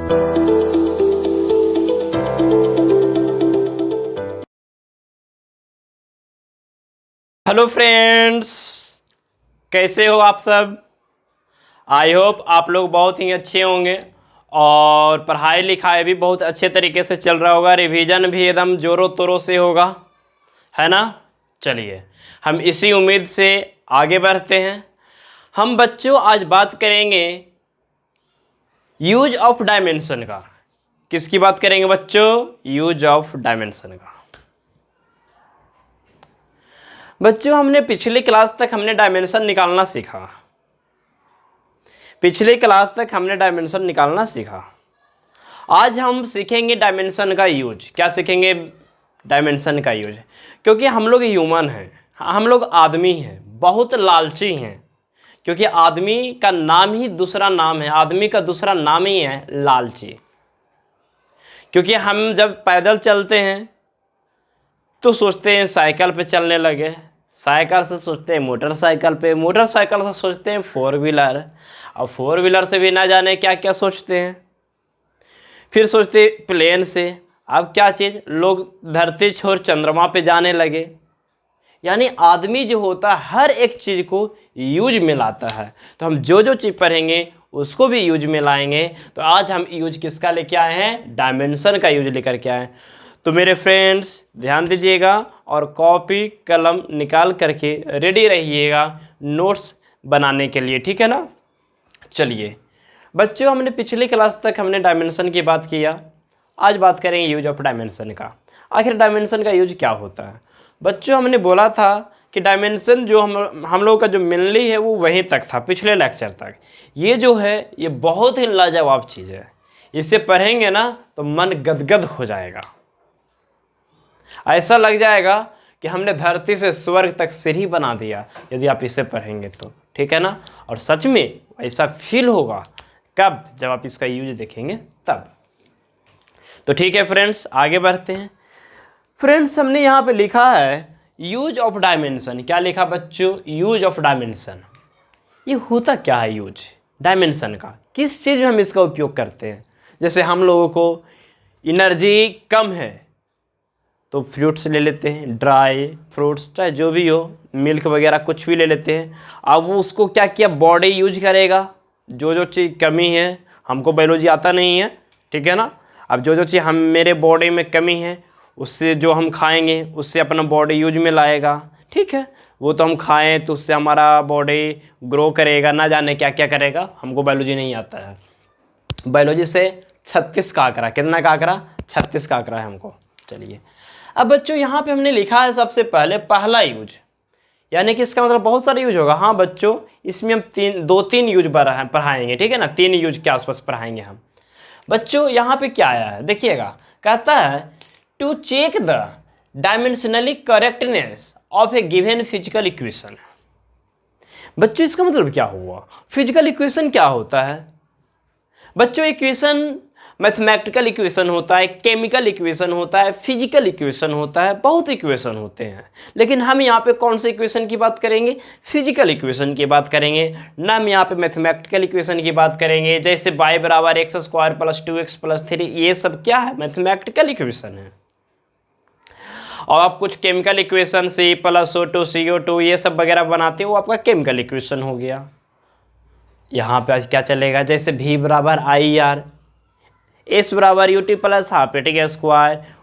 Hello friends, कैसे हो आप सब। आई होप आप लोग बहुत ही अच्छे होंगे और पढ़ाई लिखाई भी बहुत अच्छे तरीके से चल रहा होगा, रिवीजन भी एकदम ज़ोरों तोरों से होगा, है ना। चलिए हम इसी उम्मीद से आगे बढ़ते हैं। हम बच्चों आज बात करेंगे यूज ऑफ डायमेंशन का। किसकी बात करेंगे बच्चों? यूज ऑफ डायमेंशन का। बच्चों हमने पिछली क्लास तक हमने डायमेंशन निकालना सीखा। पिछली क्लास तक हमने डायमेंशन निकालना सीखा। आज हम सीखेंगे डायमेंशन का यूज। क्या सीखेंगे? डायमेंशन का यूज। क्योंकि हम लोग ह्यूमन हैं, हम लोग आदमी हैं, बहुत लालची हैं। क्योंकि आदमी का नाम ही दूसरा नाम है, आदमी का दूसरा नाम ही है लालची। क्योंकि हम जब पैदल चलते हैं तो सोचते हैं साइकिल पे चलने लगे, साइकिल से सोचते हैं मोटरसाइकिल पे, मोटरसाइकिल से सोचते हैं फोर व्हीलर, और फोर व्हीलर से भी ना जाने क्या क्या सोचते हैं। फिर सोचते प्लेन से। अब क्या चीज़, लोग धरती छोड़ चंद्रमा पे जाने लगे। यानी आदमी जो होता है हर एक चीज़ को यूज में लाता है। तो हम जो जो चीज़ पढ़ेंगे उसको भी यूज में लाएंगे। तो आज हम यूज किसका लेके आए हैं? डायमेंशन का यूज लेकर के आए हैं। तो मेरे फ्रेंड्स ध्यान दीजिएगा और कॉपी कलम निकाल करके रेडी रहिएगा नोट्स बनाने के लिए, ठीक है ना। चलिए बच्चों, हमने पिछली क्लास तक हमने डायमेंशन की बात किया। आज बात करेंगे यूज ऑफ डायमेंशन का। आखिर डायमेंशन का यूज क्या होता है? बच्चों हमने बोला था कि डायमेंशन जो हम लोगों का जो मेनली है वो वहीं तक था, पिछले लेक्चर तक। ये जो है ये बहुत ही लाजवाब चीज़ है। इसे पढ़ेंगे ना तो मन गदगद हो जाएगा, ऐसा लग जाएगा कि हमने धरती से स्वर्ग तक सीढ़ी बना दिया यदि आप इसे पढ़ेंगे तो, ठीक है ना। और सच में ऐसा फील होगा कब? जब आप इसका यूज देखेंगे तब। तो ठीक है फ्रेंड्स, आगे बढ़ते हैं। फ्रेंड्स हमने यहाँ पे लिखा है यूज ऑफ डायमेंशन। क्या लिखा बच्चों? Use of dimension. ये होता क्या है यूज डायमेंशन का? किस चीज़ में हम इसका उपयोग करते हैं? जैसे हम लोगों को एनर्जी कम है तो फ्रूट्स ले लेते हैं, ड्राई फ्रूट्स, चाहे जो भी हो, मिल्क वगैरह कुछ भी ले लेते हैं। अब वो उसको क्या किया, बॉडी यूज करेगा। जो जो चीज़ कमी है, हमको बायोलॉजी आता नहीं है, ठीक है ना। अब जो जो चीज़ हम मेरे बॉडी में कमी है उससे जो हम खाएंगे उससे अपना बॉडी यूज में लाएगा, ठीक है। वो तो हम खाएं तो उससे हमारा बॉडी ग्रो करेगा, ना जाने क्या क्या करेगा, हमको बायोलॉजी नहीं आता है। बायोलॉजी से 36 का आंकड़ा, कितना का आंकड़ा? 36 का आंकड़ा है हमको। चलिए अब बच्चों यहाँ पे हमने लिखा है सबसे पहले पहला यूज, यानी कि इसका मतलब बहुत सारे यूज होगा। हाँ बच्चों, इसमें हम दो तीन यूज पढ़ाएंगे, ठीक है ना। 3 यूज के आसपास पढ़ाएंगे हम। बच्चों यहाँ पे क्या आया है देखिएगा, कहता है to check the dimensionally correctness of a given physical equation. बच्चों इसका मतलब क्या हुआ? फिजिकल इक्वेशन क्या होता है बच्चों? इक्वेशन मैथमेटिकल इक्वेशन होता है, केमिकल इक्वेशन होता है, फिजिकल इक्वेशन होता है, बहुत इक्वेशन होते हैं। लेकिन हम यहाँ पे कौन से इक्वेशन की बात करेंगे? फिजिकल इक्वेशन की बात करेंगे ना। हम यहाँ पे मैथमेटिकल इक्वेशन की बात करेंगे, जैसे y = x² + 2x + 3। ये सब क्या है? मैथमेटिकल इक्वेशन है। और आप कुछ केमिकल इक्वेशन C+O2 CO2 ये सब वगैरह बनाते हो, वो आपका केमिकल इक्वेशन हो गया। यहाँ पे आज क्या चलेगा, जैसे V = IR, S = UT + ½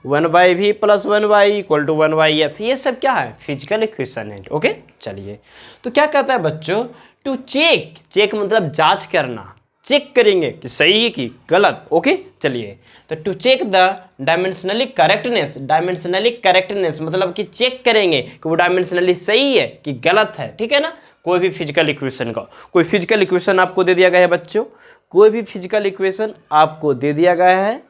1/v + 1y = 1/f। ये सब क्या है? फिजिकल इक्वेशन है। ओके चलिए, तो क्या कहता है बच्चों? टू चेक, चेक मतलब जांच करना, चेक करेंगे कि सही है कि गलत। ओके चलिए, तो to check the dimensionally correctness, dimensionally correctness मतलब कि चेक करेंगे कि वो डायमेंशनली सही है कि गलत है, ठीक है ना। कोई भी फिजिकल इक्वेशन का, कोई फिजिकल इक्वेशन आपको दे दिया गया है बच्चों, कोई भी फिजिकल इक्वेशन आपको दे दिया गया है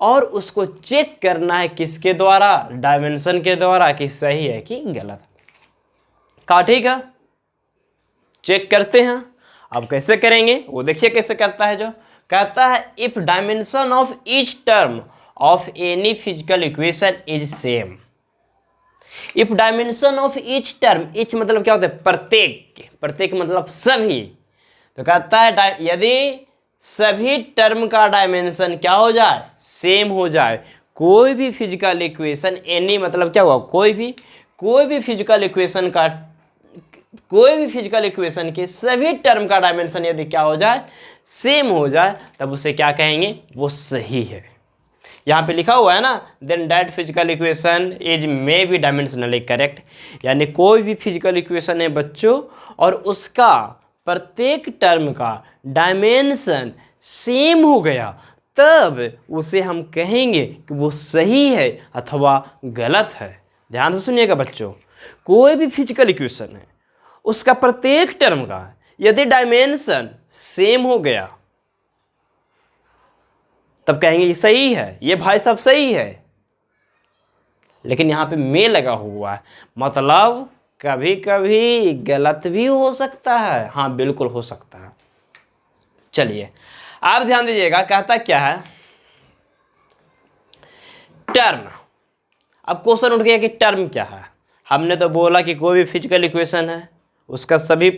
और उसको चेक करना है किसके द्वारा? डायमेंशन के द्वारा, कि सही है कि गलत। कहा ठीक है, चेक करते हैं। अब कैसे करेंगे वो देखिए कैसे करता है। जो कहता है if dimension of each term of any physical equation is same. If dimension of each term, each मतलब क्या होता है? प्रत्येक, प्रत्येक मतलब सभी। तो कहता है यदि सभी टर्म का डायमेंशन क्या हो जाए, सेम हो जाए। कोई भी फिजिकल इक्वेशन एनी मतलब क्या हुआ, कोई भी फिजिकल इक्वेशन का, कोई भी फिजिकल इक्वेशन के सभी टर्म का डायमेंशन यदि क्या हो जाए, सेम हो जाए, तब उसे क्या कहेंगे, वो सही है। यहाँ पे लिखा हुआ है ना, then that physical equation is may be dimensionally correct, यानी कोई भी फिजिकल इक्वेशन है बच्चों और उसका प्रत्येक टर्म का डायमेंशन सेम हो गया, तब उसे हम कहेंगे कि वो सही है अथवा गलत है। ध्यान से सुनिएगा बच्चों, कोई भी फिजिकल इक्वेशन है उसका प्रत्येक टर्म का यदि डायमेंशन सेम हो गया, तब कहेंगे ये सही है, ये भाई साहब सही है। लेकिन यहाँ पे मे लगा हुआ है, मतलब कभी कभी गलत भी हो सकता है। हाँ बिल्कुल हो सकता है। चलिए आप ध्यान दीजिएगा, कहता क्या है, टर्म। अब क्वेश्चन उठ गया कि टर्म क्या है। हमने तो बोला कि कोई भी फिजिकल इक्वेशन है उसका सभी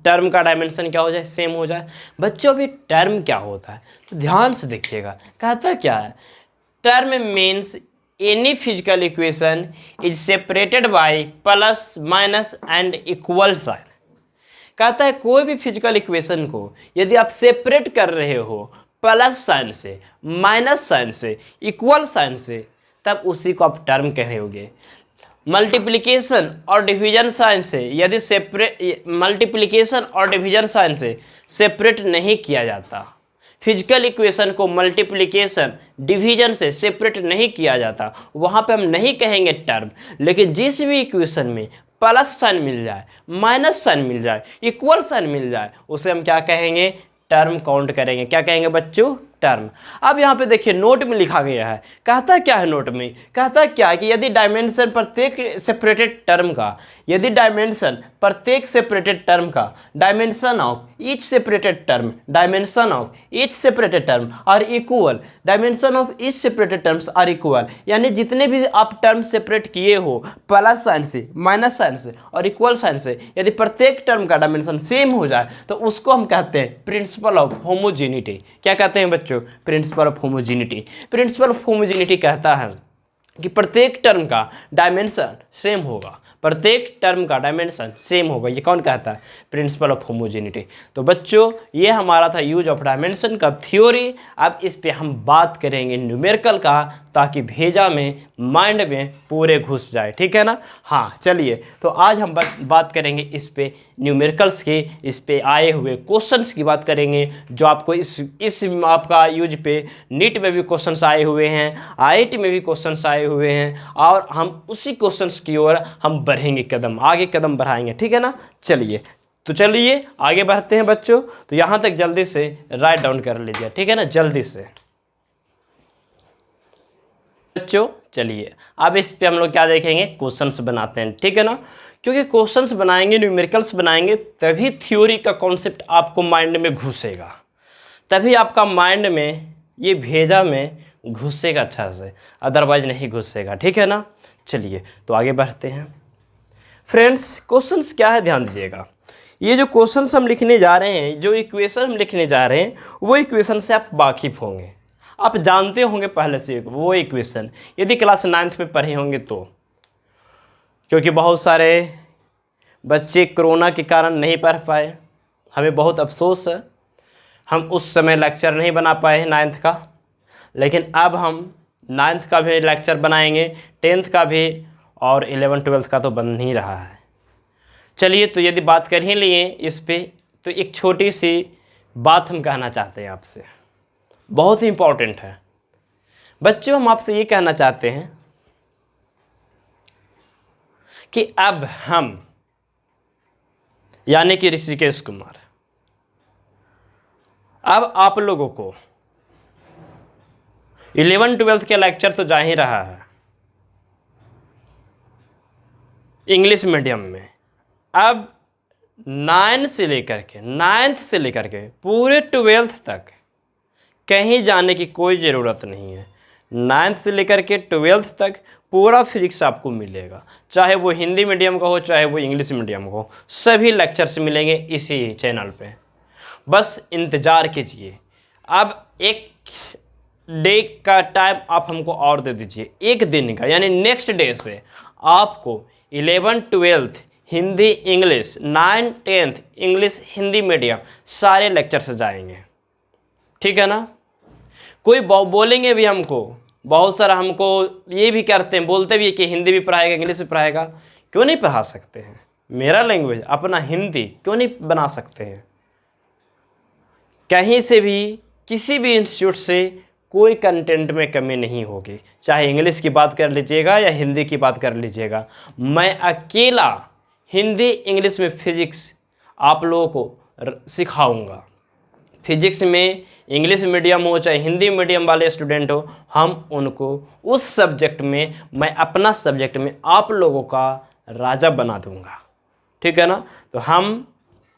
टर्म का डायमेंशन क्या हो जाए, सेम हो जाए। बच्चों अभी टर्म क्या होता है तो ध्यान से देखिएगा, कहता क्या है, term means any physical equation is separated by plus minus and equal sign. कहता है कोई भी फिजिकल इक्वेशन को यदि आप सेपरेट कर रहे हो प्लस साइन से, माइनस साइन से, इक्वल साइन से, तब उसी को आप टर्म कह रहे होगे। मल्टीप्लिकेशन और डिवीजन साइन से यदि मल्टीप्लिकेशन और डिवीजन साइन से सेपरेट नहीं किया जाता, फिजिकल इक्वेशन को मल्टीप्लिकेशन डिवीजन से सेपरेट नहीं किया जाता, वहाँ पे हम नहीं कहेंगे टर्म। लेकिन जिस भी इक्वेशन में प्लस साइन मिल जाए, माइनस साइन मिल जाए, इक्वल साइन मिल जाए, उसे हम क्या कहेंगे, टर्म काउंट करेंगे। क्या कहेंगे बच्चों, टर्म। अब यहाँ पे देखिए नोट में लिखा गया है, कहता क्या है नोट में, कहता क्या है कि यदि डायमेंशन प्रत्येक सेपरेटेड टर्म का, यदि डायमेंशन प्रत्येक सेपरेटेड टर्म का, dimension of each separated term, dimension of each separated term are equal, dimension of each separated terms are equal, यानी जितने भी आप टर्म सेपरेट किए हो प्लस साइन से, माइनस साइन से और इक्वल साइन से, यदि प्रत्येक टर्म का डायमेंशन सेम हो जाए तो उसको हम कहते हैं प्रिंसिपल ऑफ होमोजेनिटी। क्या कहते हैं बच्चों, principle of homogeneity. Principle of homogeneity कहता है कि प्रत्येक टर्म का डायमेंशन सेम होगा, प्रत्येक टर्म का डायमेंशन सेम होगा। ये कौन कहता है, प्रिंसिपल ऑफ होमोजेनिटी। तो बच्चों ये हमारा था यूज ऑफ डायमेंशन का थ्योरी। अब इस पे हम बात करेंगे न्यूमेरिकल का, ताकि भेजा में, माइंड में पूरे घुस जाए, ठीक है ना। हाँ चलिए, तो आज हम बात करेंगे इस पे न्यूमेरिकल्स के, इस पे आए हुए क्वेश्चंस की बात करेंगे, जो आपको इस आपका यूज पे नीट में भी क्वेश्चंस आए हुए हैं, IIT में भी क्वेश्चंस आए हुए हैं, और हम उसी क्वेश्चंस की ओर हम बढ़ेंगे, कदम आगे कदम बढ़ाएंगे, ठीक है ना। चलिए तो चलिए आगे बढ़ते हैं बच्चों। तो यहाँ तक जल्दी से राइट डाउन कर लीजिए, ठीक है ना, जल्दी से बच्चों। चलिए अब इस पे हम लोग क्या देखेंगे, क्वेश्चंस बनाते हैं, ठीक है ना। क्योंकि क्वेश्चंस बनाएंगे, न्यूमेरिकल्स बनाएंगे, तभी थ्योरी का कॉन्सेप्ट आपको माइंड में घुसेगा, तभी आपका माइंड में ये भेजा में घुसेगा अच्छा से, अदरवाइज नहीं घुसेगा, ठीक है ना। चलिए तो आगे बढ़ते हैं फ्रेंड्स। क्वेश्चंस क्या है ध्यान दीजिएगा, ये जो क्वेश्चंस हम लिखने जा रहे हैं, जो इक्वेशन हम लिखने जा रहे हैं, वो इक्वेशन से आप वाकिफ़ होंगे, आप जानते होंगे पहले से वो इक्वेशन, यदि क्लास 9th में पढ़े होंगे तो। क्योंकि बहुत सारे बच्चे कोरोना के कारण नहीं पढ़ पाए, हमें बहुत अफसोस है, हम उस समय लेक्चर नहीं बना पाए 9th का, लेकिन अब हम 9th का भी लेक्चर बनाएंगे, 10th का भी, और 11th 12th का तो बन ही रहा है। चलिए तो यदि बात कर ही लिए इस पे, तो एक छोटी सी बात हम कहना चाहते हैं आपसे, बहुत ही इम्पोर्टेंट है बच्चों। हम आपसे ये कहना चाहते हैं कि अब हम, यानी कि ऋषिकेश कुमार, अब आप लोगों को 11th 12th के लेक्चर तो जा ही रहा है इंग्लिश मीडियम में, अब 9 से लेकर के 9th से लेकर के पूरे 12th तक कहीं जाने की कोई ज़रूरत नहीं है। 9th से लेकर के 12th तक पूरा फिजिक्स आपको मिलेगा, चाहे वो हिंदी मीडियम का हो, चाहे वो इंग्लिश मीडियम का हो, सभी लेक्चर्स मिलेंगे इसी चैनल पे। बस इंतज़ार कीजिए, अब एक डे का टाइम आप हमको और दे दीजिए, एक दिन का, यानी नेक्स्ट डे से आपको 11 12 Hindi English, 9 10 English Hindi medium सारे लेक्चर से जाएंगे, ठीक है ना। कोई बोलेंगे भी हमको, बहुत सारा हमको ये भी करते हैं, बोलते भी है कि हिंदी भी पढ़ाएगा इंग्लिश भी पढ़ाएगा। क्यों नहीं पढ़ा सकते हैं? मेरा लैंग्वेज अपना हिंदी क्यों नहीं बना सकते हैं? कहीं से भी किसी भी इंस्टीट्यूट से कोई कंटेंट में कमी नहीं होगी, चाहे इंग्लिश की बात कर लीजिएगा या हिंदी की बात कर लीजिएगा। मैं अकेला हिंदी इंग्लिश में फिजिक्स आप लोगों को सिखाऊंगा। फिजिक्स में इंग्लिश मीडियम हो चाहे हिंदी मीडियम वाले स्टूडेंट हो, हम उनको उस सब्जेक्ट में, मैं अपना सब्जेक्ट में आप लोगों का राजा बना दूंगा, ठीक है ना। तो हम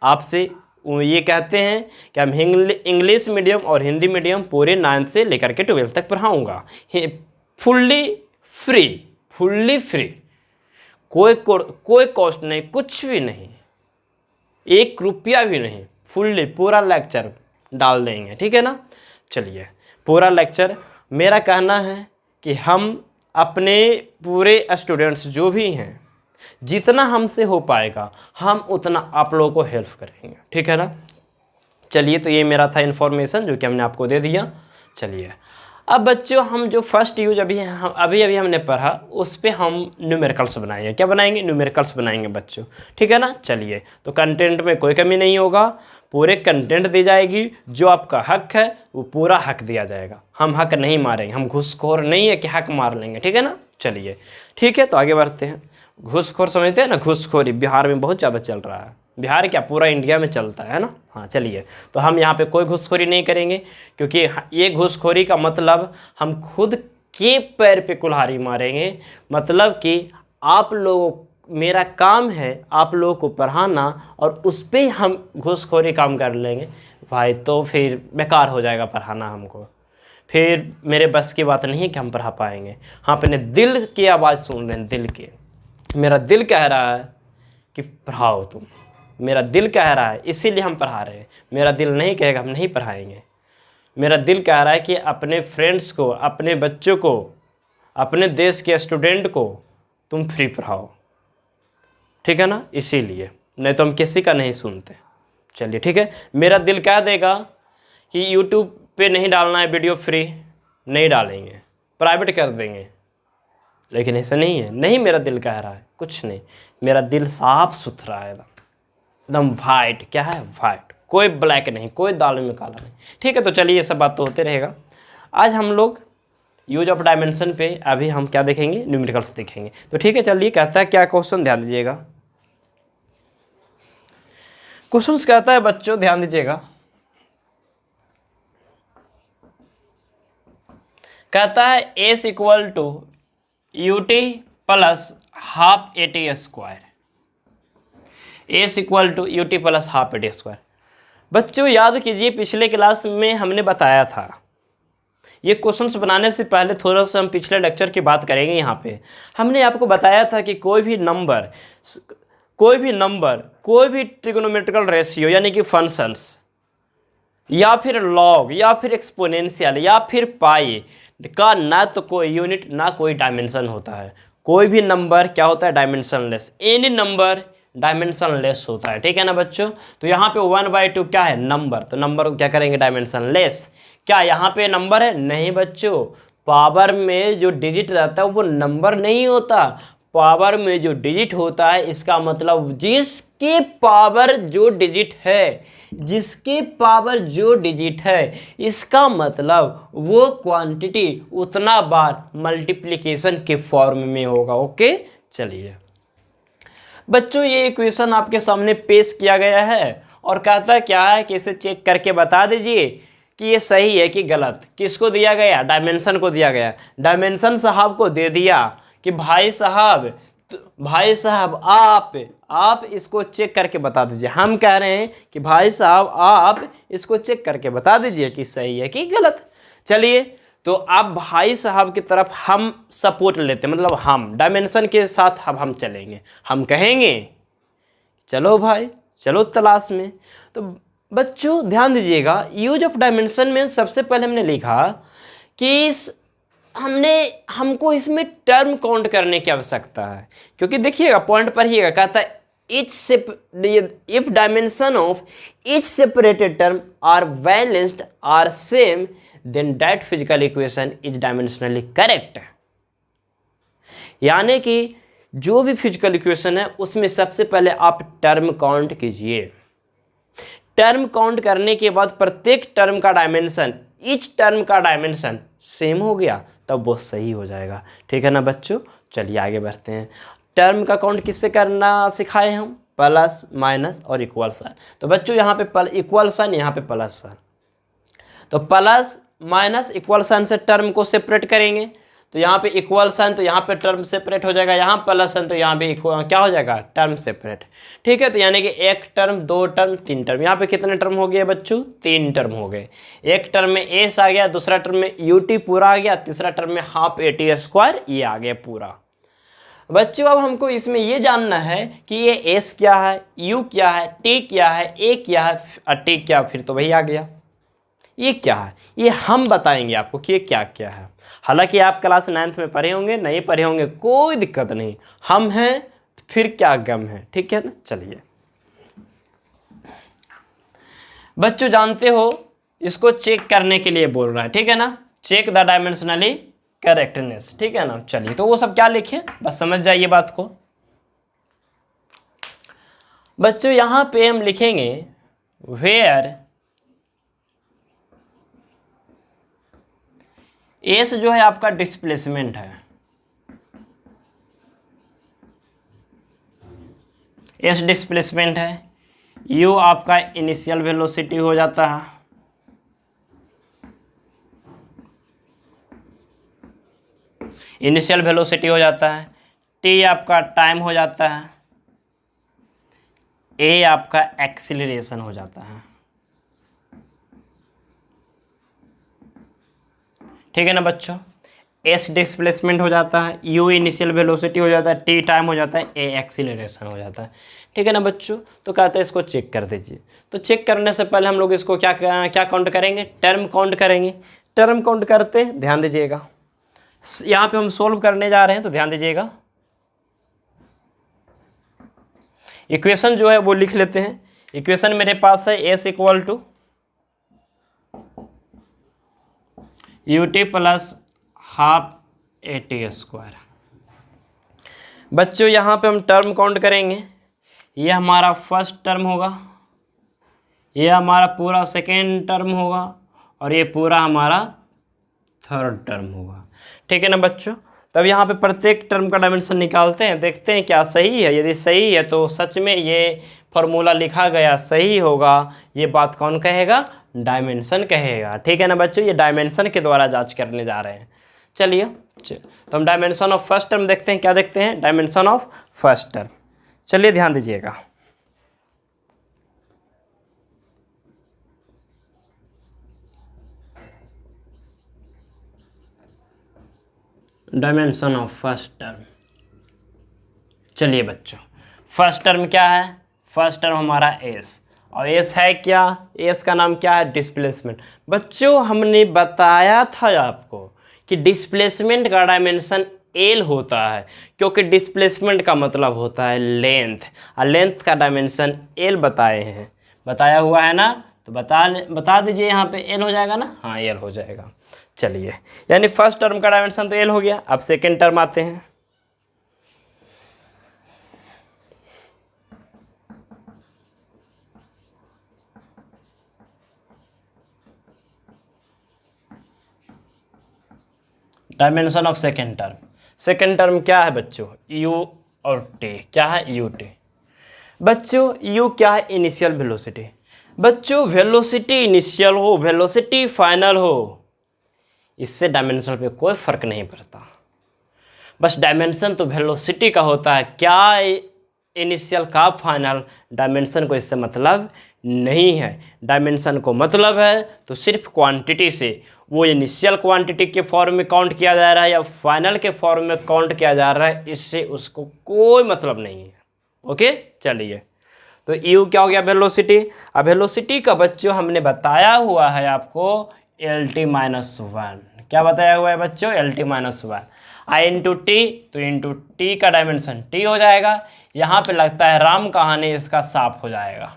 आपसे ये कहते हैं कि हम इंग्लिश मीडियम और हिंदी मीडियम पूरे 9 से लेकर के 12 तक पढ़ाऊँगा, फुल्ली फ्री, कोई कॉस्ट नहीं, कुछ भी नहीं, 1 रुपया भी नहीं, फुल्ली पूरा लेक्चर डाल देंगे, ठीक है ना। चलिए, पूरा लेक्चर मेरा कहना है कि हम अपने पूरे स्टूडेंट्स जो भी हैं, जितना हमसे हो पाएगा हम उतना आप लोगों को हेल्प करेंगे, ठीक है ना। चलिए, तो ये मेरा था इन्फॉर्मेशन जो कि हमने आपको दे दिया। चलिए, अब बच्चों हम जो फर्स्ट यूज अभी हमने पढ़ा, उस पर हम न्यूमेरिकल्स बनाएंगे। क्या बनाएंगे? न्यूमेरिकल्स बनाएंगे बच्चों, ठीक है ना। चलिए, तो कंटेंट में कोई कमी नहीं होगा, पूरे कंटेंट दी जाएगी, जो आपका हक है वो पूरा हक दिया जाएगा। हम हक नहीं मारेंगे, हम घूसखोर नहीं है कि हक मार लेंगे, ठीक है ना। चलिए, ठीक है, तो आगे बढ़ते हैं। घूसखोर समझते हैं ना, घूसखोरी बिहार में बहुत ज़्यादा चल रहा है, बिहार क्या पूरा इंडिया में चलता है ना। हाँ, चलिए, तो हम यहाँ पे कोई घूसखोरी नहीं करेंगे, क्योंकि ये घूसखोरी का मतलब हम खुद के पैर पे कुल्हाड़ी मारेंगे। मतलब कि आप लोगों, मेरा काम है आप लोगों को पढ़ाना, और उस पर हम घूसखोरी काम कर लेंगे भाई, तो फिर बेकार हो जाएगा पढ़ाना हमको, फिर मेरे बस की बात नहीं है कि हम पढ़ा पाएंगे। हाँ, अपने दिल की आवाज़ सुन रहे हैं, दिल की, मेरा दिल कह रहा है कि पढ़ाओ तुम, मेरा दिल कह रहा है इसीलिए हम पढ़ा रहे हैं। मेरा दिल नहीं कहेगा हम नहीं पढ़ाएंगे, मेरा दिल कह रहा है कि अपने फ्रेंड्स को, अपने बच्चों को, अपने देश के स्टूडेंट को तुम फ्री पढ़ाओ, ठीक है ना, इसीलिए, नहीं तो हम किसी का नहीं सुनते। चलिए, ठीक है, मेरा दिल कह देगा कि यूट्यूब पे नहीं डालना है वीडियो, फ्री नहीं डालेंगे, प्राइवेट कर देंगे, लेकिन ऐसा नहीं है, नहीं, मेरा दिल कह रहा है कुछ नहीं, मेरा दिल साफ सुथरा है, एकदम वाइट, क्या है, वाइट, कोई ब्लैक नहीं, कोई दाल में काला नहीं, ठीक है। तो चलिए, ये सब बात तो होते रहेगा। आज हम लोग यूज ऑफ डायमेंशन पे अभी हम क्या देखेंगे? न्यूमेरिकल्स देखेंगे। तो ठीक है, चलिए, कहता है क्या क्वेश्चन, ध्यान दीजिएगा। क्वेश्चन कहता है बच्चों, ध्यान दीजिएगा, कहता है S equal to UT plus half AT square, S equal to UT plus half AT square. बच्चों याद कीजिए, पिछले क्लास में हमने बताया था, ये क्वेश्चंस बनाने से पहले थोड़ा सा हम पिछले लेक्चर की बात करेंगे। यहाँ पे हमने आपको बताया था कि कोई भी नंबर, कोई भी ट्रिग्नोमेट्रिकल रेशियो यानी कि फंक्शंस, या फिर लॉग, या फिर एक्सपोनेंशियल, या फिर पाई का ना तो कोई यूनिट ना कोई डायमेंशन होता है। कोई भी नंबर क्या होता है? डायमेंशनलेस। एनी नंबर डायमेंशनलेस होता है, ठीक है ना बच्चों। तो यहाँ पे 1/2 क्या है? नंबर। तो नंबर को क्या करेंगे? डायमेंशनलेस। क्या यहाँ पे नंबर है? नहीं बच्चों, पावर में जो डिजिट रहता है वो नंबर नहीं होता, पावर में जो डिजिट होता है, इसका मतलब जिसके पावर जो डिजिट है, जिसके पावर जो डिजिट है, इसका मतलब वो क्वांटिटी उतना बार मल्टीप्लिकेशन के फॉर्म में होगा। ओके, चलिए बच्चों, ये इक्वेशन आपके सामने पेश किया गया है और कहता क्या है कि इसे चेक करके बता दीजिए कि ये सही है कि गलत। किसको दिया गया? डायमेंशन को दिया गया। डायमेंशन साहब को दे दिया कि भाई साहब आप इसको चेक करके बता दीजिए। हम कह रहे हैं कि भाई साहब आप इसको चेक करके बता दीजिए कि सही है कि गलत। चलिए, तो आप भाई साहब की तरफ हम सपोर्ट लेते हैं, मतलब हम डायमेंशन के साथ अब हम चलेंगे। हम कहेंगे चलो भाई, चलो तलाश में। तो बच्चों ध्यान दीजिएगा, यूज ऑफ डायमेंशन में सबसे पहले हमने लिखा कि हमको इसमें टर्म काउंट करने की आवश्यकता है, क्योंकि देखिएगा पॉइंट पढ़िएगा, कहता है if dimension of each separated term are balanced or same then that physical equation is dimensionally correct। यानी कि जो भी फिजिकल इक्वेशन है उसमें सबसे पहले आप टर्म काउंट कीजिए। टर्म काउंट करने के बाद प्रत्येक टर्म का डायमेंशन, ईच टर्म का डायमेंशन सेम हो गया तब वो सही हो जाएगा। ठीक है ना बच्चों, चलिए आगे बढ़ते हैं। टर्म का काउंट किससे करना सिखाए हम? प्लस माइनस और इक्वल साइन। तो बच्चों यहाँ पे इक्वल साइन, यहाँ पे प्लस साइन, तो प्लस माइनस इक्वल साइन से टर्म को सेपरेट करेंगे। तो यहाँ पे इक्वल साइन तो यहाँ पे टर्म सेपरेट हो जाएगा, यहाँ प्लस साइन तो यहाँ पे क्या हो जाएगा? Term separate. ठीक है, तो यानी कि एक टर्म, दो टर्म, तीन टर्म। यहाँ पे कितने टर्म हो गए बच्चों? तीन टर्म हो गए। एक टर्म में एस आ गया, दूसरा टर्म में यूटी पूरा आ गया, तीसरा टर्म में हाफ एटी स्क्वायर ये आ गया पूरा। बच्चों अब हमको इसमें ये जानना है कि ये एस क्या है, यू क्या है, टी क्या है, ए क्या है और टी क्या, फिर तो वही आ गया। ये क्या है ये हम बताएंगे आपको कि ये क्या क्या है। हालांकि आप क्लास 9th में पढ़े होंगे, नहीं पढ़े होंगे, कोई दिक्कत नहीं, हम हैं फिर क्या गम है। ठीक है ना, चलिए बच्चों जानते हो इसको चेक करने के लिए बोल रहा है। ठीक है ना, चेक द डायमेंशनली करेक्टनेस। ठीक है ना, चलिए तो वो सब क्या लिखे बस समझ जाइए बात को। बच्चों यहां पे हम लिखेंगे वेयर एस जो है आपका डिस्प्लेसमेंट है, एस डिस्प्लेसमेंट है, यू आपका इनिशियल वेलोसिटी हो जाता है, इनिशियल वेलोसिटी हो जाता है, टी आपका टाइम हो जाता है, ए आपका एक्सीलरेशन हो जाता है। ठीक है ना बच्चों, एस डिस्प्लेसमेंट हो जाता है, यू इनिशियल वेलोसिटी हो जाता है, टी टाइम हो जाता है, ए एक्सीलरेशन हो जाता है। ठीक है ना बच्चों, तो कहते हैं इसको चेक कर दीजिए। तो चेक करने से पहले हम लोग इसको क्या क्या काउंट करेंगे? टर्म काउंट करेंगे। टर्म काउंट करते ध्यान दीजिएगा, यहाँ पे हम सोल्व करने जा रहे हैं तो ध्यान दीजिएगा। इक्वेशन जो है वो लिख लेते हैं। इक्वेशन मेरे पास है S equal to U T plus half A T square. बच्चों यहाँ पे हम टर्म काउंट करेंगे। ये हमारा फर्स्ट टर्म होगा, ये हमारा पूरा सेकेंड टर्म होगा और ये पूरा हमारा थर्ड टर्म होगा। ठीक है ना बच्चों, तब यहाँ पे प्रत्येक टर्म का डायमेंशन निकालते हैं, देखते हैं क्या सही है। यदि सही है तो सच में ये फॉर्मूला लिखा गया सही होगा। ये बात कौन कहेगा? डायमेंशन कहेगा। ठीक है ना बच्चों, ये डायमेंशन के द्वारा जांच करने जा रहे हैं। चलिए तो हम डायमेंशन ऑफ फर्स्ट टर्म देखते हैं। क्या देखते हैं? Dimension of first term. चलिए ध्यान दीजिएगा, डायमेंशन ऑफ फर्स्ट टर्म। चलिए बच्चों, फर्स्ट टर्म क्या है? फर्स्ट टर्म हमारा एस, और एस है क्या? एस का नाम क्या है? डिस्प्लेसमेंट। बच्चों हमने बताया था आपको कि डिस्प्लेसमेंट का डायमेंशन एल होता है, क्योंकि डिस्प्लेसमेंट का मतलब होता है लेंथ, और लेंथ का डायमेंशन एल बताए हैं, बताया हुआ है ना। तो बता दीजिए, यहाँ पे एल हो जाएगा ना? हाँ एल हो जाएगा। चलिए, यानी फर्स्ट टर्म का डायमेंशन तो एल हो गया। अब सेकेंड टर्म आते हैं। Dimension of second term. Second term क्या है बच्चों? यू और टी। क्या है? U T. बच्चों यू क्या है? Initial velocity. बच्चों वेलोसिटी इनिशियल हो, वेलोसिटी फाइनल हो, इससे डायमेंशन पे कोई फर्क नहीं पड़ता। बस डायमेंशन तो वेलोसिटी का होता है, क्या इनिशियल का फाइनल, डायमेंशन को इससे मतलब नहीं है। डायमेंशन को मतलब है तो सिर्फ क्वांटिटी से, वो इनिशियल क्वांटिटी के फॉर्म में काउंट किया जा रहा है या फाइनल के फॉर्म में काउंट किया जा रहा है, इससे उसको कोई मतलब नहीं है। ओके चलिए, तो यू क्या हो गया, वेलोसिटी। अब वेलोसिटी का बच्चों हमने बताया हुआ है आपको LT-1, क्या बताया हुआ है बच्चों, LT-1 आई इंटू टी, तो इंटू टी का डायमेंशन टी हो जाएगा। यहाँ पे लगता है राम कहानी इसका साफ हो जाएगा,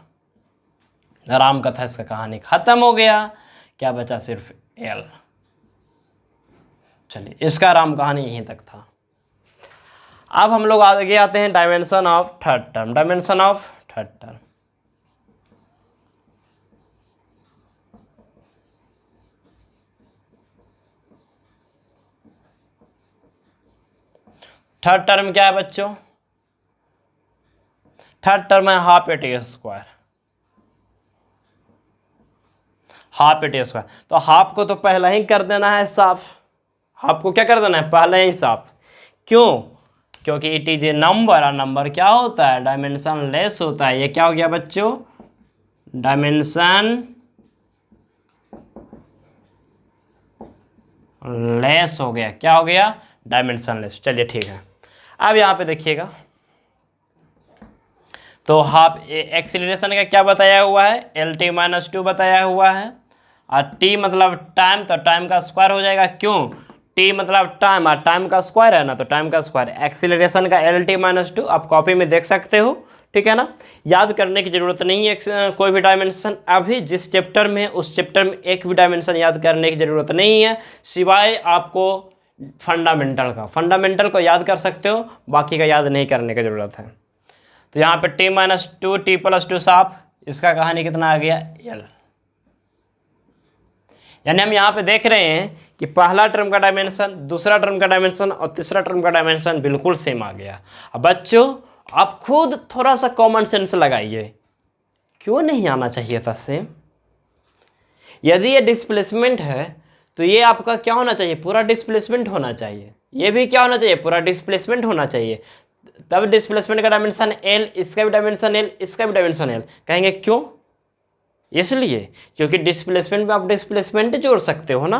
राम कथा इसका कहानी खत्म हो गया, क्या बचा सिर्फ एल। चलिए इसका राम कहानी यहीं तक था। अब हम लोग आगे आते हैं dimension of third term, dimension of third term. Third term क्या है बच्चों, थर्ड टर्म है half A T square, half A T square. तो हाफ को तो पहले ही कर देना है साफ, हाफ को क्या कर देना है, पहले ही साफ। क्यों, क्योंकि इट इज ए नंबर, और नंबर क्या होता है, डायमेंशन लेस होता है। ये क्या हो गया बच्चों, डायमेंशन लेस हो गया, क्या हो गया, डायमेंशन लेस। चलिए ठीक है, अब यहाँ पे देखिएगा, तो हाफ एक्सीलरेशन का क्या बताया हुआ है, LT-2 बताया हुआ है, और t मतलब टाइम, तो टाइम का स्क्वायर हो जाएगा। क्यों, t मतलब टाइम, और टाइम का स्क्वायर है ना, तो टाइम का स्क्वायर। एक्सीलरेशन का LT-2 आप कॉपी में देख सकते हो, ठीक है ना, याद करने की जरूरत नहीं है कोई भी डायमेंशन। अभी जिस चैप्टर में उस चैप्टर में एक भी डायमेंशन याद करने की जरूरत नहीं है, सिवाय आपको फंडामेंटल का, फंडामेंटल को याद कर सकते हो, बाकी का याद नहीं करने की जरूरत है। तो यहाँ पे T-2 T+2 साफ, इसका कहानी कितना आ गया, L। यानी हम यहाँ पे देख रहे हैं कि पहला टर्म का डायमेंशन, दूसरा टर्म का डायमेंशन और तीसरा टर्म का डायमेंशन बिल्कुल सेम आ गया। अब बच्चों आप खुद थोड़ा सा कॉमन सेंस लगाइए, क्यों नहीं आना चाहिए था सेम। यदि ये डिस्प्लेसमेंट है तो ये आपका क्या होना चाहिए, पूरा डिस्प्लेसमेंट होना चाहिए। ये भी क्या होना चाहिए, पूरा डिस्प्लेसमेंट होना चाहिए। तब डिस्प्लेसमेंट का डायमेंशन L, इसका भी डायमेंशन L, इसका भी डायमेंशन L। कहेंगे क्यों, इसलिए क्योंकि डिस्प्लेसमेंट में आप डिस्प्लेसमेंट जोड़ सकते हो ना,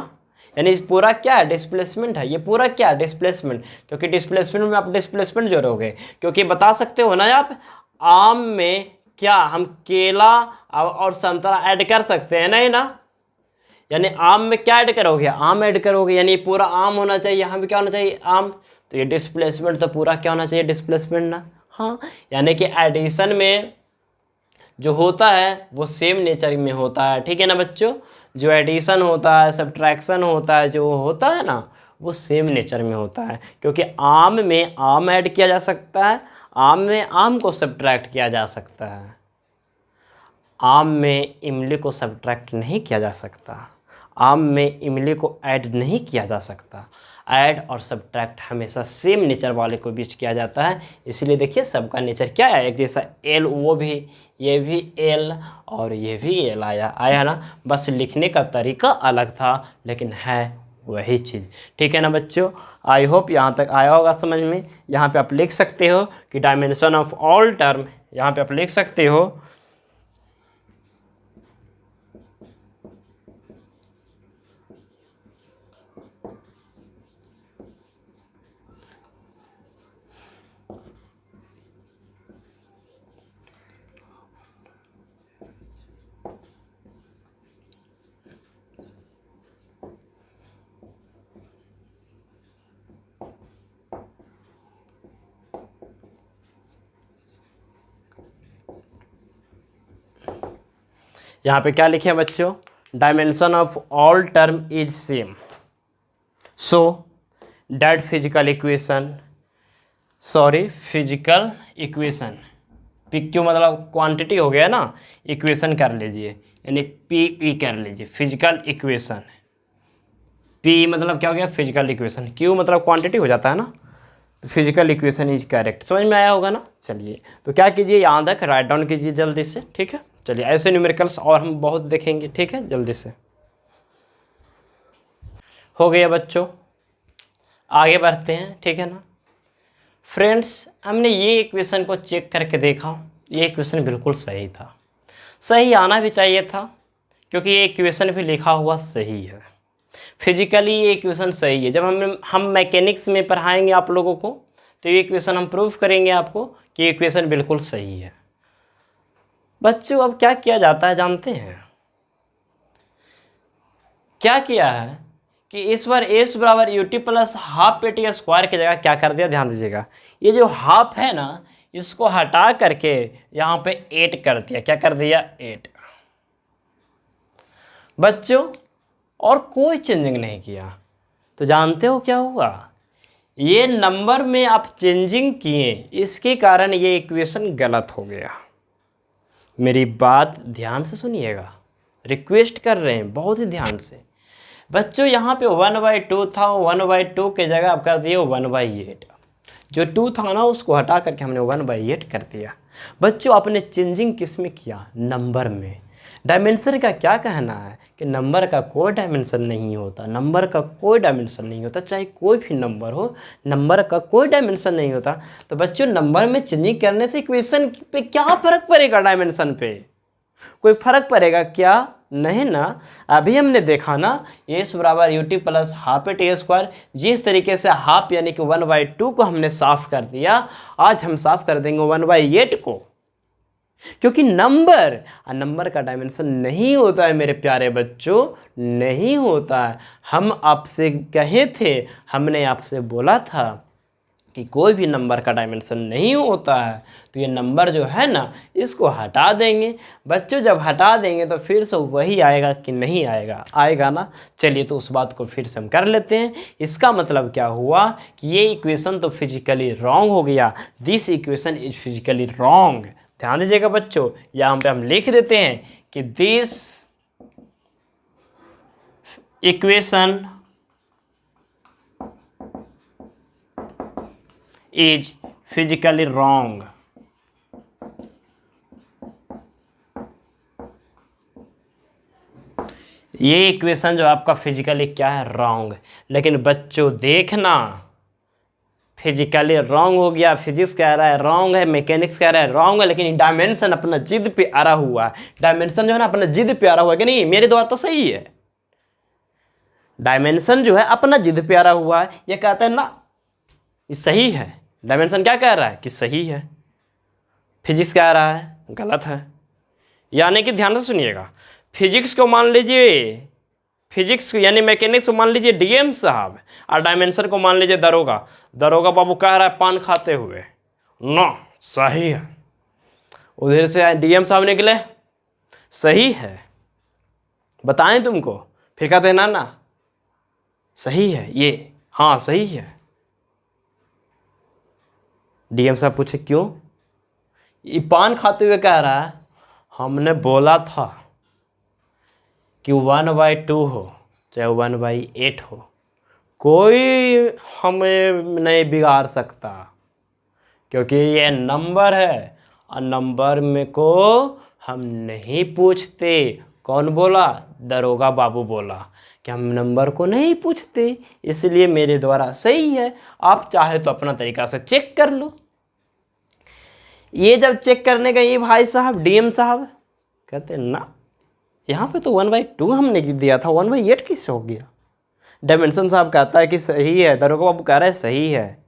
यानी पूरा क्या है, डिस्प्लेसमेंट है, ये पूरा क्या है, डिस्प्लेसमेंट। क्योंकि डिस्प्लेसमेंट में आप डिस्प्लेसमेंट जोड़ोगे, क्योंकि बता सकते हो ना आप, आम में क्या हम केला और संतरा ऐड कर सकते हैं, नहीं ना, यानी आम में क्या ऐड करोगे, आम ऐड करोगे, यानी पूरा आम होना चाहिए, यहाँ भी क्या होना चाहिए, आम। तो ये डिस्प्लेसमेंट तो पूरा क्या होना चाहिए, डिस्प्लेसमेंट ना। हाँ, यानी कि एडिशन में जो होता है वो सेम नेचर में होता है, ठीक है ना बच्चों। जो एडिशन होता है, सब्ट्रैक्शन होता है, जो होता है ना, वो सेम नेचर में होता है। क्योंकि आम में आम ऐड किया जा सकता है, आम में आम को सब्ट्रैक्ट किया जा सकता है, आम में इमली को सब्ट्रैक्ट नहीं किया जा सकता, आम में इमली को ऐड नहीं किया जा सकता। ऐड और सब्ट्रैक्ट हमेशा सेम नेचर वाले को बीच किया जाता है। इसलिए देखिए सबका नेचर क्या है, एक जैसा L, वो भी, ये भी L और ये भी L आया ना, बस लिखने का तरीका अलग था लेकिन है वही चीज़, ठीक है ना बच्चों। आई होप यहाँ तक आया होगा समझ में। यहाँ पे आप लिख सकते हो कि डायमेंशन ऑफ ऑल टर्म, यहाँ पे आप लिख सकते हो यहाँ पे क्या लिखे हैं बच्चों, dimension of all term is same, so that physical equation, physical equation, P Q मतलब क्वांटिटी हो गया ना, इक्वेशन कर लीजिए, यानी पी ई कर लीजिए, फिजिकल इक्वेशन। पी मतलब क्या हो गया, फिजिकल इक्वेशन, क्यू मतलब क्वांटिटी हो जाता है ना, तो फिजिकल इक्वेशन इज करेक्ट। समझ में आया होगा ना। चलिए तो क्या कीजिए, याद रख, राइट डाउन कीजिए जल्दी से, ठीक है। चलिए ऐसे न्यूमेरिकल्स और हम बहुत देखेंगे, ठीक है, जल्दी से। हो गया बच्चों, आगे बढ़ते हैं, ठीक है ना। फ्रेंड्स हमने ये इक्वेशन को चेक करके देखा, ये इक्वेशन बिल्कुल सही था, सही आना भी चाहिए था, क्योंकि ये इक्वेशन भी लिखा हुआ सही है, फिजिकली ये इक्वेशन सही है। जब हम मैकेनिक्स में पढ़ाएंगे आप लोगों को, तो ये इक्वेशन हम प्रूव करेंगे आपको कि ये इक्वेशन बिल्कुल सही है। बच्चों अब क्या किया जाता है जानते हैं? क्या किया है कि इस बार एस बराबर यू टी प्लस हाफ पे टी स्क्वायर की जगह क्या कर दिया, ध्यान दीजिएगा, ये जो हाफ है ना इसको हटा करके यहाँ पे 8 कर दिया। क्या कर दिया? 8। बच्चों और कोई चेंजिंग नहीं किया तो जानते हो क्या हुआ? ये नंबर में आप चेंजिंग किए, इसके कारण ये इक्वेशन गलत हो गया। मेरी बात ध्यान से सुनिएगा, रिक्वेस्ट कर रहे हैं बहुत ही ध्यान से। बच्चों यहाँ पे 1/2 था, 1/2 के जगह आप कर दिए 1/8। जो 2 था ना उसको हटा करके हमने 1/8 कर दिया। बच्चों आपने चेंजिंग किस में किया? नंबर में। डायमेंशन का क्या कहना है कि नंबर का कोई डायमेंशन नहीं होता, नंबर का कोई डायमेंशन नहीं होता, चाहे कोई भी नंबर हो, नंबर का कोई डायमेंशन नहीं होता। तो बच्चों नंबर में चेंजिंग करने से इक्वेशन पे क्या फर्क पड़ेगा? डायमेंशन पे कोई फर्क पड़ेगा क्या? नहीं ना। अभी हमने देखा ना एस बराबर you T plus half A T square, जिस तरीके से हाफ यानी कि 1/2 को हमने साफ कर दिया, आज हम साफ कर देंगे 1/8 को। क्योंकि नंबर का डायमेंशन नहीं होता है मेरे प्यारे बच्चों, नहीं होता है। हम आपसे कहे थे, हमने आपसे बोला था कि कोई भी नंबर का डायमेंशन नहीं होता है, तो ये नंबर जो है ना इसको हटा देंगे। बच्चों जब हटा देंगे तो फिर से वही आएगा कि नहीं आएगा? आएगा ना। चलिए तो उस बात को फिर से हम कर लेते हैं। इसका मतलब क्या हुआ कि ये इक्वेशन तो फिजिकली रॉन्ग हो गया। This equation is physically wrong. ध्यान दीजिएगा बच्चों, यहाँ पे हम लिख देते हैं कि this equation is physically wrong. ये इक्वेशन जो आपका फिजिकली क्या है? रॉन्ग। लेकिन बच्चों देखना, फिजिकली रॉन्ग हो गया, फिजिक्स कह रहा है रॉन्ग है, मैकेनिक्स कह रहा है रॉन्ग है, लेकिन डायमेंशन अपना जिद पे अड़ा हुआ है। डायमेंशन जो है ना अपना जिद पे अड़ा हुआ है कि नहीं मेरे द्वारा तो सही है। डायमेंशन जो है अपना जिद पे अड़ा हुआ है, ये कहता है ना ये सही है। डायमेंशन क्या कह रहा है कि सही है, फिजिक्स कह रहा है गलत है। यानी कि ध्यान से सुनिएगा, फिजिक्स को मान लीजिए, फिजिक्स यानी मैकेनिक्स को मान लीजिए डीएम साहब, और डायमेंशन को मान लीजिए दरोगा। दरोगा बाबू कह रहा है पान खाते हुए ना सही है, उधर से डीएम साहब निकले सही है, बताएं तुमको, फिर कहते हैं ना सही है ये, हाँ सही है। डीएम साहब पूछे क्यों? ये पान खाते हुए कह रहा है हमने बोला था कि 1/2 हो चाहे 1/8 हो, कोई हमें नहीं बिगाड़ सकता, क्योंकि ये नंबर है और नंबर में को हम नहीं पूछते। कौन बोला? दरोगा बाबू बोला कि हम नंबर को नहीं पूछते, इसलिए मेरे द्वारा सही है। आप चाहे तो अपना तरीका से चेक कर लो। ये जब चेक करने गए भाई साहब डीएम साहब कहते ना यहाँ पे तो 1/2 हमने दिया था, 1/8 किससे हो गया? डायमेंशन साहब कहता है कि सही है, दरोगा बाबू कह रहे हैं सही है।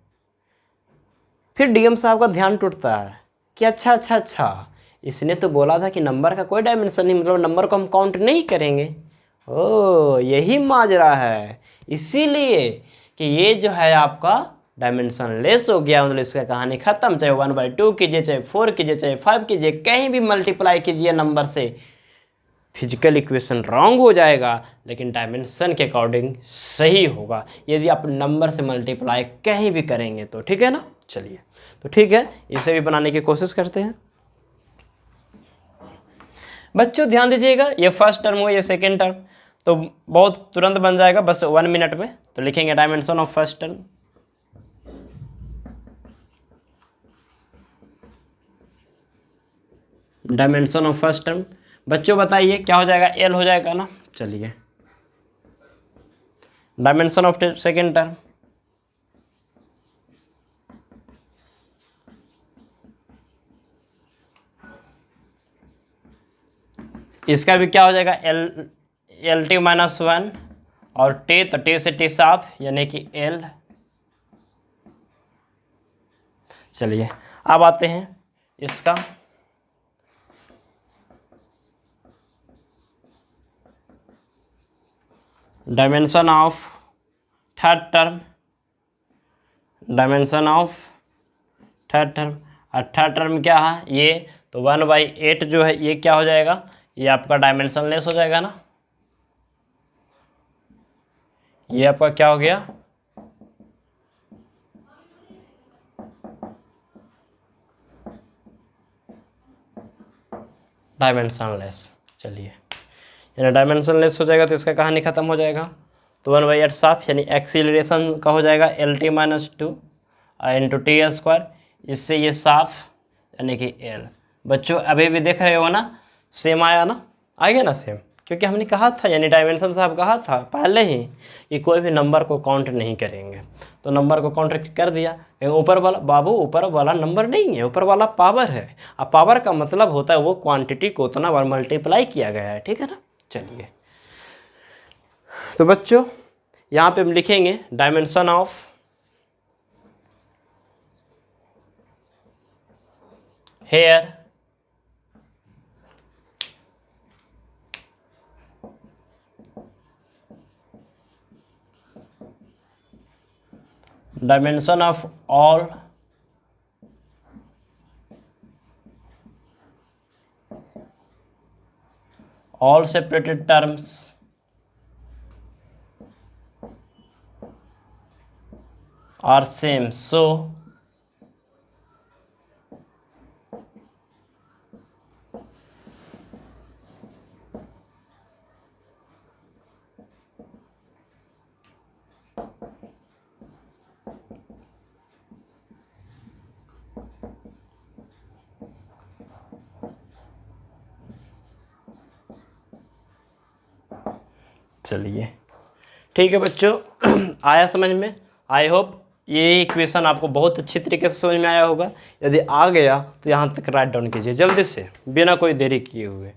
फिर डीएम साहब का ध्यान टूटता है कि अच्छा, इसने तो बोला था कि नंबर का कोई डायमेंशन नहीं, मतलब नंबर को हम काउंट नहीं करेंगे। ओ यही माजरा है, इसीलिए कि ये जो है आपका डायमेंशन लेस हो गया, मतलब इसका कहानी खत्म। चाहे 1/2 कीजिए, चाहे 4 कीजिए, चाहे 5 कीजिए, कहीं भी मल्टीप्लाई कीजिए नंबर से, फिजिकल इक्वेशन रॉन्ग हो जाएगा, लेकिन डायमेंशन के अकॉर्डिंग सही होगा यदि आप नंबर से मल्टीप्लाई कहीं भी करेंगे तो। ठीक है ना। चलिए तो ठीक है, इसे भी बनाने की कोशिश करते हैं। बच्चों ध्यान दीजिएगा, ये फर्स्ट टर्म हो ये सेकेंड टर्म, तो बहुत तुरंत बन जाएगा, बस 1 मिनट में। तो लिखेंगे dimension of first term, dimension of first term. बच्चों बताइए क्या हो जाएगा? एल हो जाएगा ना। चलिए डायमेंशन ऑफ सेकेंड टर्म, इसका भी क्या हो जाएगा? एल टी -1 और टी, तो टी से टी साफ यानी कि एल। चलिए अब आते हैं इसका dimension of third term, dimension of third term, और थर्ड टर्म क्या है ये, तो 1/8 जो है ये क्या हो जाएगा, ये आपका डायमेंशनलेस हो जाएगा ना, ये आपका क्या हो गया, डायमेंशनलेस। चलिए यानी डायमेंशनलेस हो जाएगा तो इसका कहानी खत्म हो जाएगा। तो 1/8 साफ, यानी एक्सीलरेशन का हो जाएगा LT-2 इंटू T², इससे ये साफ यानी कि L। बच्चों अभी भी देख रहे हो ना, सेम आया ना, आ गया ना सेम, क्योंकि हमने कहा था, यानी डायमेंशन साहब कहा था पहले ही कि कोई भी नंबर को काउंट नहीं करेंगे, तो नंबर को काउंट कर दिया। ऊपर वाला बाबू, ऊपर वाला नंबर नहीं है, ऊपर वाला पावर है, अब पावर का मतलब होता है वो क्वांटिटी को उतना बार मल्टीप्लाई किया गया है, ठीक है ना। चलिए तो बच्चों यहाँ पे हम लिखेंगे dimension of here, dimension of all separated terms are same, so चलिए ठीक है बच्चों, आया समझ में। आई होप ये इक्वेशन आपको बहुत अच्छी तरीके से समझ में आया होगा। यदि आ गया तो यहाँ तक राइट डाउन कीजिए जल्दी से, बिना कोई देरी किए हुए।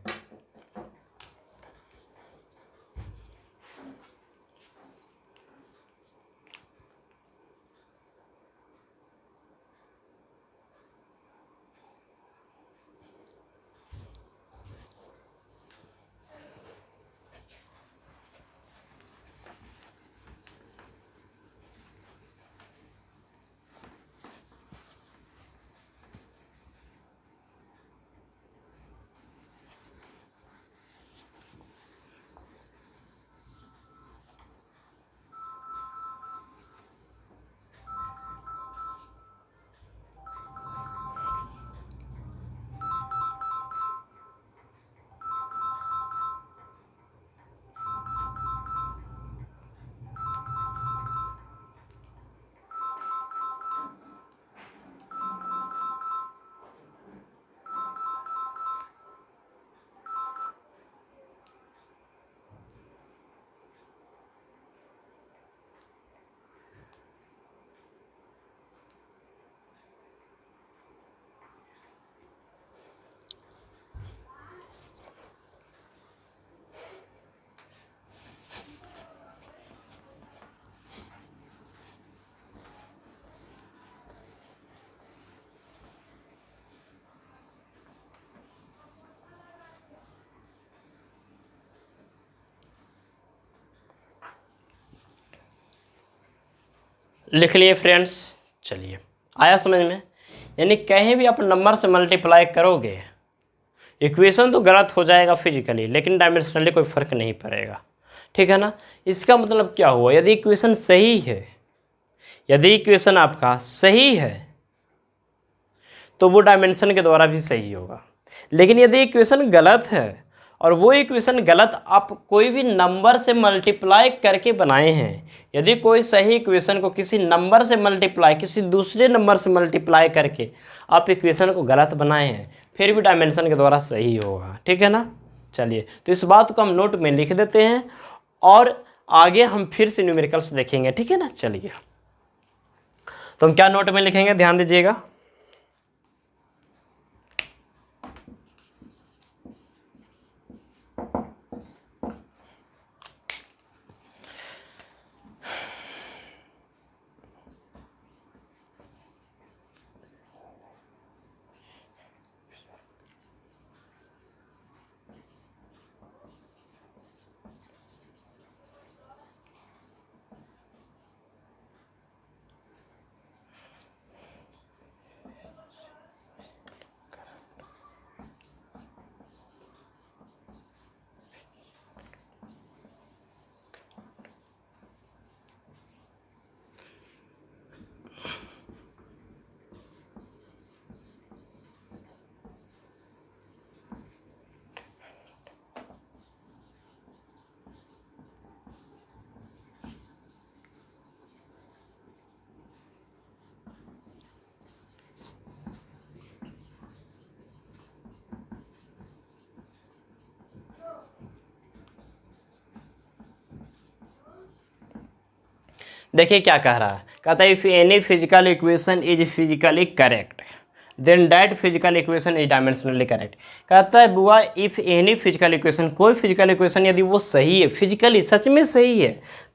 लिख लिए फ्रेंड्स। चलिए आया समझ में, यानी कहीं भी आप नंबर से मल्टीप्लाई करोगे इक्वेशन तो गलत हो जाएगा फिजिकली, लेकिन डायमेंशनली कोई फर्क नहीं पड़ेगा, ठीक है ना। इसका मतलब क्या हुआ, यदि इक्वेशन सही है, यदि इक्वेशन आपका सही है तो वो डायमेंशन के द्वारा भी सही होगा। लेकिन यदि इक्वेशन गलत है और वो इक्वेशन गलत आप कोई भी नंबर से मल्टीप्लाई करके बनाए हैं, यदि कोई सही इक्वेशन को किसी नंबर से मल्टीप्लाई, किसी दूसरे नंबर से मल्टीप्लाई करके आप इक्वेशन को गलत बनाए हैं, फिर भी डायमेंशन के द्वारा सही होगा, ठीक है ना। चलिए तो इस बात को हम नोट में लिख देते हैं और आगे हम फिर से न्यूमेरिकल्स देखेंगे, ठीक है ना। चलिए तो हम क्या नोट में लिखेंगे, ध्यान दीजिएगा। देखिए क्या कह रहा है, कहता है if any physical equation is physically correct then that physical equation is dimensionally correct. कहता है बुआ इफ़ एनी फिजिकल इक्वेशन, कोई फिजिकल इक्वेशन यदि वो सही है, फिजिकली सच में सही है,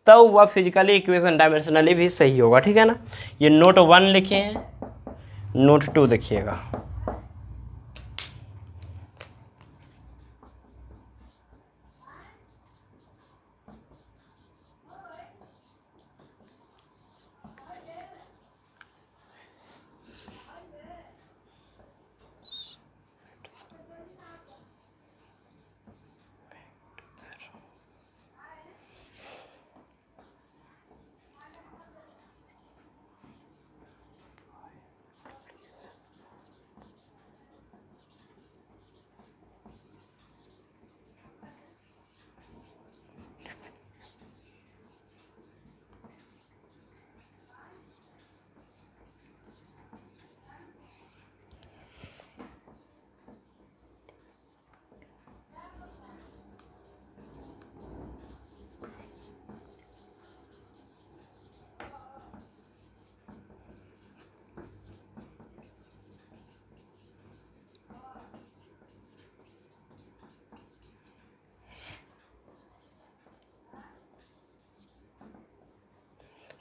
तब वह फिजिकली इक्वेशन डायमेंशनली भी सही होगा। ठीक है ना। ये नोट 1 लिखे हैं, नोट 2 देखिएगा।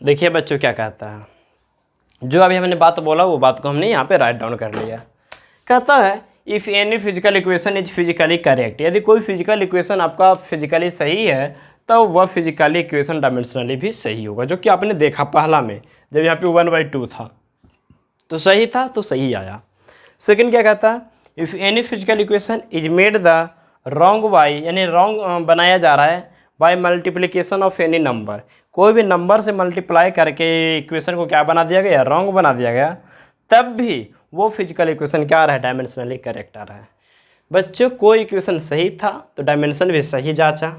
देखिए बच्चों क्या कहता है, जो अभी हमने बात बोला वो बात को हमने यहाँ पे राइट डाउन कर लिया। कहता है if any physical equation is physically correct, यदि कोई फिजिकल इक्वेशन आपका फिजिकली सही है तो वह फिजिकली इक्वेशन डायमेंशनली भी सही होगा, जो कि आपने देखा पहला में जब यहाँ पे 1/2 था तो सही था, तो सही आया। सेकंड क्या कहता है, if any physical equation is made the wrong by, यानी रॉन्ग बनाया जा रहा है by multiplication of any number, कोई भी नंबर से मल्टीप्लाई करके इक्वेशन को क्या बना दिया गया, रॉन्ग बना दिया गया, तब भी वो फिजिकल इक्वेशन क्या आ रहा है, डायमेंशनली करेक्ट आ रहा है। बच्चों कोई इक्वेशन सही था तो डायमेंशन भी सही जांचा,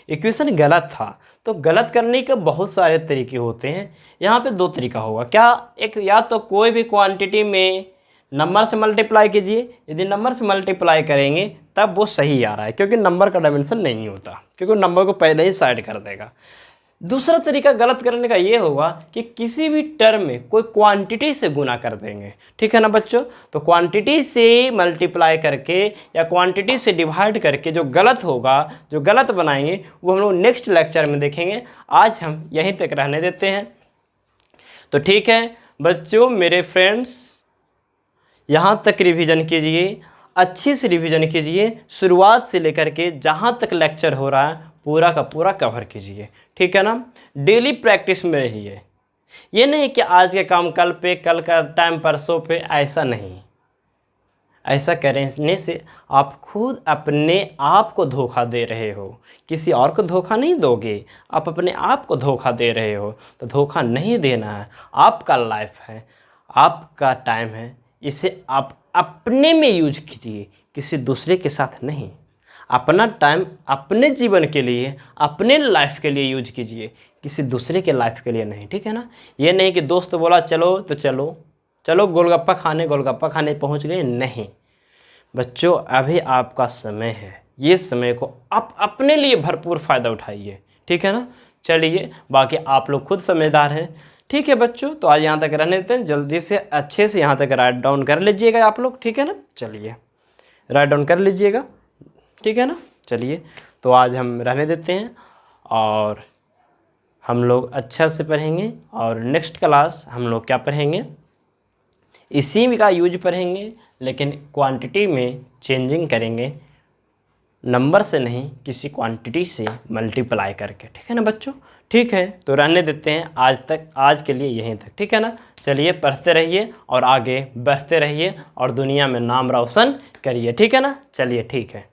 इक्वेशन गलत था तो गलत करने के बहुत सारे तरीके होते हैं। यहाँ पे 2 तरीका होगा क्या, एक या तो कोई भी क्वांटिटी में नंबर से मल्टीप्लाई कीजिए, यदि नंबर से मल्टीप्लाई करेंगे तब वो सही आ रहा है, क्योंकि नंबर का डायमेंशन नहीं होता, क्योंकि नंबर को पहले ही साइड कर देगा। दूसरा तरीका गलत करने का ये होगा कि किसी भी टर्म में कोई क्वांटिटी से गुना कर देंगे। ठीक है ना बच्चों, तो क्वांटिटी से मल्टीप्लाई करके या क्वांटिटी से डिवाइड करके जो गलत होगा, जो गलत बनाएंगे, वो हम लोग नेक्स्ट लेक्चर में देखेंगे। आज हम यहीं तक रहने देते हैं। तो ठीक है बच्चों, मेरे फ्रेंड्स, यहाँ तक रिवीजन कीजिए, अच्छी से रिवीजन कीजिए, शुरुआत से लेकर के जहाँ तक लेक्चर हो रहा है पूरा का पूरा कवर कीजिए। ठीक है ना। डेली प्रैक्टिस में रहिए, ये नहीं कि आज के काम कल पे, कल का टाइम परसों पे, ऐसा नहीं। ऐसा करने से आप खुद अपने आप को धोखा दे रहे हो, किसी और को धोखा नहीं दोगे, आप अपने आप को धोखा दे रहे हो। तो धोखा नहीं देना है, आपका लाइफ है, आपका टाइम है, इसे आप अपने में यूज कीजिए, किसी दूसरे के साथ नहीं। अपना टाइम अपने जीवन के लिए, अपने लाइफ के लिए यूज कीजिए, किसी दूसरे के लाइफ के लिए नहीं। ठीक है ना। ये नहीं कि दोस्त बोला चलो तो चलो चलो गोलगप्पा खाने पहुंच गए, नहीं। बच्चों अभी आपका समय है, ये समय को आप अपने लिए भरपूर फ़ायदा उठाइए। ठीक है ना। चलिए, बाकी आप लोग खुद समझदार हैं। ठीक है बच्चों, तो आज यहाँ तक रहने देते हैं। जल्दी से अच्छे से यहाँ तक राइट डाउन कर लीजिएगा आप लोग। ठीक है ना। चलिए राइट डाउन कर लीजिएगा। ठीक है ना। चलिए, तो आज हम रहने देते हैं और हम लोग अच्छा से पढ़ेंगे, और नेक्स्ट क्लास हम लोग क्या पढ़ेंगे, इसी का यूज पढ़ेंगे, लेकिन क्वांटिटी में चेंजिंग करेंगे, नंबर से नहीं, किसी क्वांटिटी से मल्टीप्लाई करके। ठीक है ना बच्चों। ठीक है, तो रहने देते हैं आज के लिए यहीं तक। ठीक है ना। चलिए, पढ़ते रहिए और आगे बढ़ते रहिए और दुनिया में नाम रोशन करिए। ठीक है ना। चलिए ठीक है।